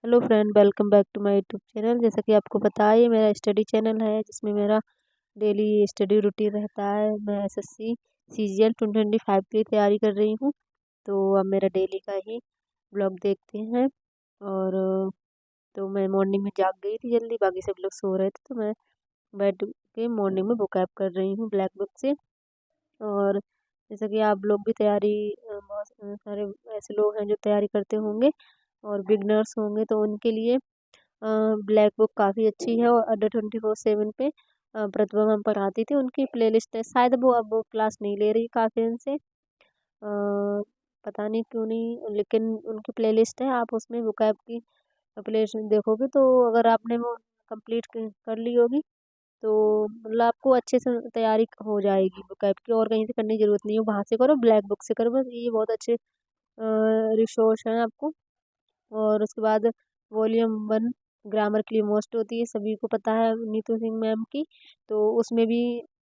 Hello friend, welcome back to my YouTube channel. जैसा कि आपको पता है, ये मेरा स्टडी चैनल है जिसमें मेरा डेली स्टडी रूटीन रहता है। मैं एसएससी सीजीएल 2025 की तैयारी कर रही हूँ। तो अब मेरा डेली का ही ब्लॉग देखते हैं। और तो मैं मॉर्निंग में जाग गई थी जल्दी, बाकी सब लोग सो रहे थे, तो मैं बैठ के मॉर्निंग में बुक ऐप कर रही हूँ ब्लैक बुक से। और जैसा कि आप लोग भी तैयारी बहुत सारे ऐसे लोग हैं जो तैयारी करते होंगे और बिगनर्स होंगे, तो उनके लिए ब्लैक बुक काफ़ी अच्छी है। और अड्डा 24/7 पे प्रतिभा मैम पढ़ाती थी, उनकी प्लेलिस्ट है। शायद वो अब वो क्लास नहीं ले रही काफ़ी दिन से, पता नहीं क्यों नहीं, लेकिन उनकी प्लेलिस्ट है, आप उसमें बुक ऐप की प्लेलिस्ट देखोगे तो अगर आपने वो कंप्लीट कर ली होगी तो मतलब आपको अच्छे से तैयारी हो जाएगी बुक ऐप की, और कहीं से करने की जरूरत नहीं है। वहाँ से करो, ब्लैक बुक से करो, बस ये बहुत अच्छे रिसोर्स हैं आपको। और उसके बाद वॉल्यूम 1 ग्रामर के लिए मोस्ट होती है, सभी को पता है, नीतू सिंह मैम की। तो उसमें भी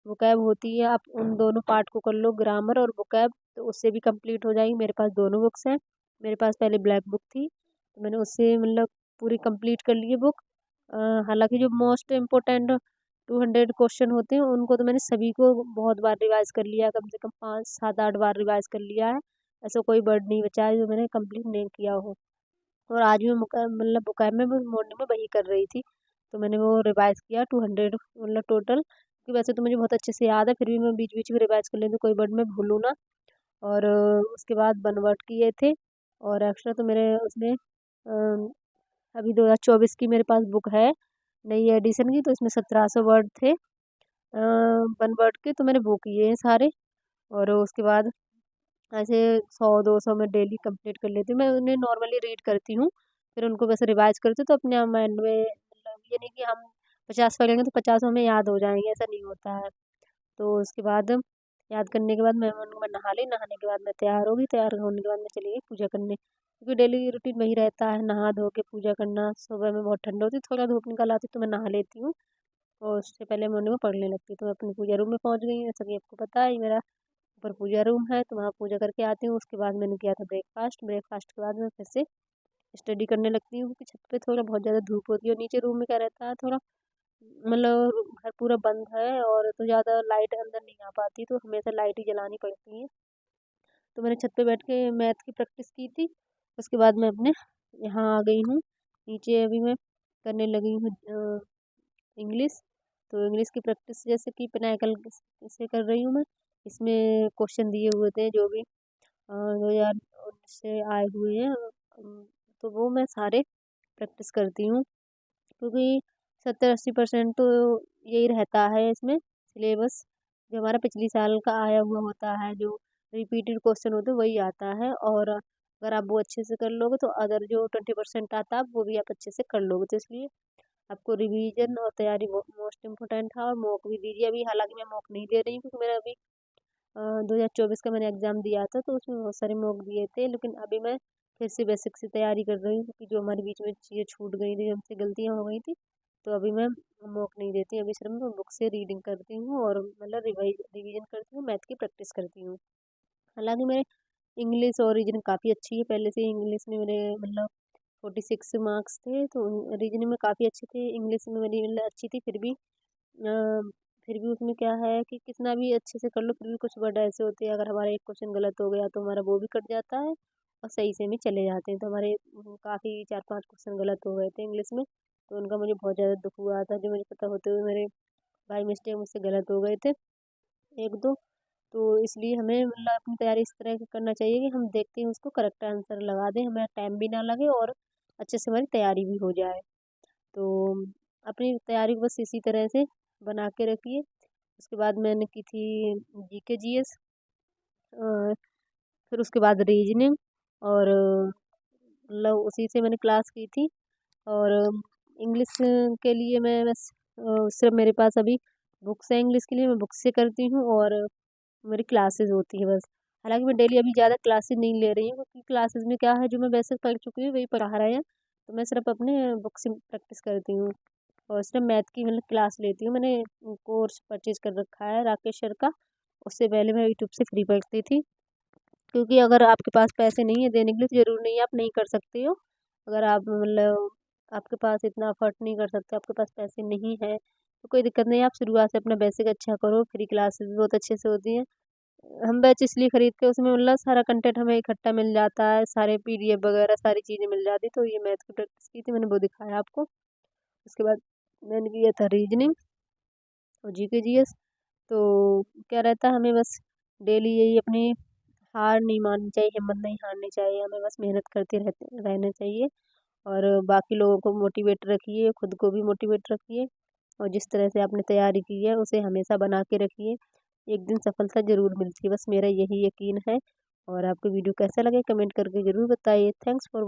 वोकैब होती है, आप उन दोनों पार्ट को कर लो, ग्रामर और वोकैब, तो उससे भी कंप्लीट हो जाएगी। मेरे पास दोनों बुक्स हैं। मेरे पास पहले ब्लैक बुक थी, तो मैंने उससे मतलब पूरी कंप्लीट कर ली है बुक। हालांकि जो मोस्ट इम्पोर्टेंट 200 क्वेश्चन होते हैं उनको तो मैंने सभी को बहुत बार रिवाइज कर लिया है, कम से कम 5 7 8 बार रिवाइज कर लिया है। ऐसा कोई वर्ड नहीं बचा है जो मैंने कंप्लीट नहीं किया हो। और आज भी मतलब बुकायर में मॉर्निंग में वही कर रही थी, तो मैंने वो रिवाइज किया 200 मतलब टोटल, कि वैसे तो मुझे बहुत अच्छे से याद है, फिर भी मैं बीच बीच में रिवाइज कर लेती हूँ, कोई वर्ड मैं भूलूँ ना। और उसके बाद 1 वर्ड किए थे। और एक्स्ट्रा तो मेरे उसमें अभी 2024 की मेरे पास बुक है, नई एडिशन की, तो इसमें 1700 वर्ड थे 1 वर्ड के, तो मैंने वो किए हैं सारे। और उसके बाद ऐसे 100 200 में डेली कंप्लीट कर लेती हूँ। मैं उन्हें नॉर्मली रीड करती हूँ, फिर उनको वैसे रिवाइज करती हूँ, तो अपने माइंड में मतलब ये नहीं कि हम 50 पढ़ेंगे तो 50 में याद हो जाएंगे, ऐसा नहीं होता है। तो उसके बाद याद करने के बाद मैं नहा ली, नहाने के बाद मैं तैयार होगी, तैयार होने के बाद मैं चली गई पूजा करने, क्योंकि डेली रूटीन वही रहता है, नहा धो के पूजा करना। सुबह में बहुत ठंड होती है, थोड़ा धूप निकल आती तो मैं नहा लेती हूँ, और उससे पहले मॉर्निंग में पढ़ने लगती हूँ। तो मैं अपनी पूजा रूम में पहुँच गई हूँ, जैसा कि आपको पता है, ये मेरा ऊपर पूजा रूम है, तो वहाँ पूजा करके आती हूँ। उसके बाद मैंने किया था ब्रेकफास्ट, ब्रेकफास्ट के बाद मैं फिर से स्टडी करने लगती हूँ, क्योंकि छत पे थोड़ा बहुत ज़्यादा धूप होती है, और नीचे रूम में क्या रहता है, थोड़ा मतलब घर पूरा बंद है और तो ज़्यादा लाइट अंदर नहीं आ पाती, तो हमेशा लाइट ही जलानी पड़ती है। तो मैंने छत पे बैठ के मैथ की प्रैक्टिस की थी। उसके बाद मैं अपने यहाँ आ गई हूँ नीचे, अभी मैं करने लगी हूँ इंग्लिश। तो इंग्लिश की प्रैक्टिस जैसे कि पिनाकल से कर रही हूँ मैं। इसमें क्वेश्चन दिए हुए थे जो भी 2019 से आए हुए हैं, तो वो मैं सारे प्रैक्टिस करती हूँ, क्योंकि 70 80% तो यही रहता है इसमें सिलेबस, जो हमारा पिछली साल का आया हुआ होता है, जो रिपीटेड क्वेश्चन होते हैं वही आता है। और अगर आप वो अच्छे से कर लोगे तो अदर जो 20% आता है वो भी आप अच्छे से कर लोगे, तो इसलिए आपको रिवीजन और तैयारी मोस्ट इम्पोर्टेंट है। और मॉक भी दीजिए, अभी हालांकि मैं मॉक नहीं दे रही हूँ, क्योंकि मेरा अभी 2024 का मैंने एग्ज़ाम दिया था, तो उसमें बहुत सारे मॉक दिए थे, लेकिन अभी मैं फिर से बेसिक से तैयारी कर रही हूँ, क्योंकि जो हमारे बीच में चीज़ें छूट गई थी, हमसे गलतियाँ हो गई थी, तो अभी मैं मॉक नहीं देती, अभी सिर्फ मैं बुक से रीडिंग करती हूँ और मतलब रिवीजन करती हूँ, मैथ की प्रैक्टिस करती हूँ। हालांकि मेरे इंग्लिश और रीजनिंग काफ़ी अच्छी है, पहले से इंग्लिश में मेरे मतलब 46 मार्क्स थे, तो रीजनिंग में काफ़ी अच्छे थे, इंग्लिश में मेरी मतलब अच्छी थी, फिर भी उसमें क्या है कि कितना भी अच्छे से कर लो, फिर भी कुछ वर्ड ऐसे होते हैं, अगर हमारा एक क्वेश्चन गलत हो गया तो हमारा वो भी कट जाता है, और सही से में चले जाते हैं। तो हमारे काफ़ी 4 5 क्वेश्चन गलत हो गए थे इंग्लिश में, तो उनका मुझे बहुत ज़्यादा दुख हुआ था, जो मुझे पता होते हुए मेरे बाई मिस्टेक मुझसे गलत हो गए थे एक दो। तो इसलिए हमें मतलब अपनी तैयारी इस तरह से करना चाहिए कि हम देखते हैं उसको करेक्ट आंसर लगा दें, हमें टाइम भी ना लगे और अच्छे से हमारी तैयारी भी हो जाए। तो अपनी तैयारी को बस इसी तरह से बना के रखिए। उसके बाद मैंने की थी जीके जीएस, फिर उसके बाद रीजनिंग, और मतलब उसी से मैंने क्लास की थी। और इंग्लिश के लिए मैं बस सिर्फ मेरे पास अभी बुक्स है, इंग्लिश के लिए मैं बुक से करती हूँ, और मेरी क्लासेस होती है बस। हालांकि मैं डेली अभी ज़्यादा क्लासेस नहीं ले रही हूँ, क्योंकि क्लासेस में क्या है, जो मैं वैसे पढ़ चुकी हूँ वही पढ़ा रहे हैं, तो मैं सिर्फ अपने बुक से प्रैक्टिस करती हूँ। और सिर्फ मैथ की मतलब क्लास लेती हूँ, मैंने कोर्स परचेज कर रखा है राकेश सर का। उससे पहले मैं यूट्यूब से फ्री पढ़ती थी, क्योंकि अगर आपके पास पैसे नहीं है देने के लिए तो ज़रूर नहीं है आप नहीं कर सकते हो। अगर आप मतलब आपके पास इतना अफोर्ड नहीं कर सकते, आपके पास पैसे नहीं है, तो कोई दिक्कत नहीं है, आप शुरुआत से अपना बेसिक अच्छा करो, फ्री क्लासेस भी बहुत अच्छे से होती हैं। हम बैच इसलिए खरीद के उसमें मतलब सारा कंटेंट हमें इकट्ठा मिल जाता है, सारे पीडीएफ वगैरह सारी चीज़ें मिल जाती, तो ये मैथ की प्रैक्टिस की थी मैंने, वो दिखाया आपको। उसके बाद मैंने किया था रीजनिंग और जीके जीएस। तो क्या रहता है, हमें बस डेली यही अपनी हार नहीं माननी चाहिए, हिम्मत नहीं हारनी चाहिए, हमें बस मेहनत करते रहना चाहिए। और बाकी लोगों को मोटिवेट रखिए, खुद को भी मोटिवेट रखिए, और जिस तरह से आपने तैयारी की है उसे हमेशा बना के रखिए, एक दिन सफलता ज़रूर मिलती है, बस मेरा यही यकीन है। और आपको वीडियो कैसा लगे कमेंट करके ज़रूर बताइए। Thanks for